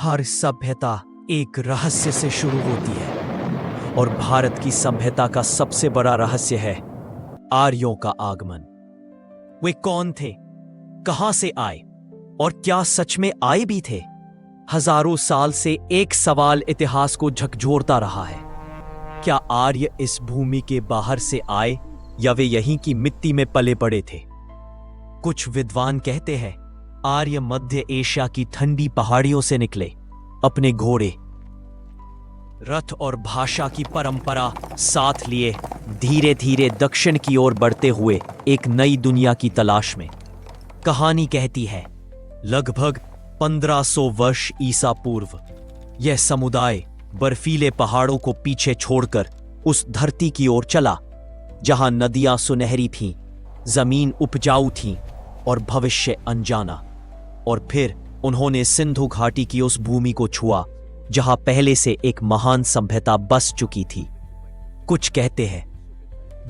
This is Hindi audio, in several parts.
हर सभ्यता एक रहस्य से शुरू होती है और भारत की सभ्यता का सबसे बड़ा रहस्य है आर्यों का आगमन। वे कौन थे, कहां से आए और क्या सच में आए भी थे? हजारों साल से एक सवाल इतिहास को झकझोरता रहा है। क्या आर्य इस भूमि के बाहर से आए या वे यहीं की मिट्टी में पले बड़े थे? कुछ विद्वान कहते हैं आर्य मध्य एशिया की ठंडी पहाड़ियों से निकले, अपने घोड़े, रथ और भाषा की परंपरा साथ लिए धीरे धीरे दक्षिण की ओर बढ़ते हुए एक नई दुनिया की तलाश में। कहानी कहती है लगभग 1500 वर्ष ईसा पूर्व यह समुदाय बर्फीले पहाड़ों को पीछे छोड़कर उस धरती की ओर चला जहां नदियां सुनहरी थीं, जमीन उपजाऊ थी और भविष्य अनजाना। और फिर उन्होंने सिंधु घाटी की उस भूमि को छुआ जहां पहले से एक महान सभ्यता बस चुकी थी। कुछ कहते हैं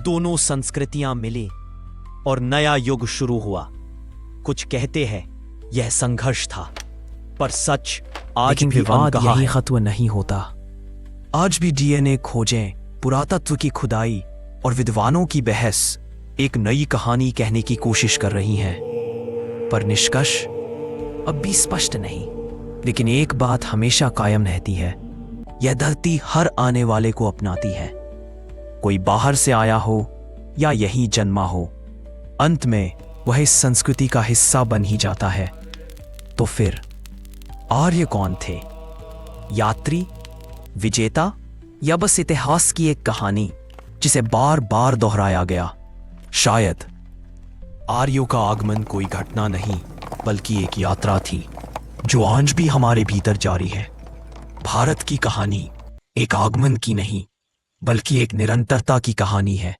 दोनों संस्कृतियां मिली और नया युग शुरू हुआ। कुछ कहते हैं यह संघर्ष था, पर सच आज भी विवाद अनकहा यही है। खत्म नहीं होता। आज भी डीएनए खोजें, पुरातत्व की खुदाई और विद्वानों की बहस एक नई कहानी कहने की कोशिश कर रही हैं, पर निष्कर्ष अब भी स्पष्ट नहीं। लेकिन एक बात हमेशा कायम रहती है, यह धरती हर आने वाले को अपनाती है, कोई बाहर से आया हो या यहीं जन्मा हो, अंत में वह इस संस्कृति का हिस्सा बन ही जाता है। तो फिर आर्य कौन थे? यात्री, विजेता या बस इतिहास की एक कहानी जिसे बार बार दोहराया गया? शायद आर्यों का आगमन कोई घटना नहीं बल्कि एक यात्रा थी जो आज भी हमारे भीतर जारी है। भारत की कहानी एक आगमन की नहीं बल्कि एक निरंतरता की कहानी है।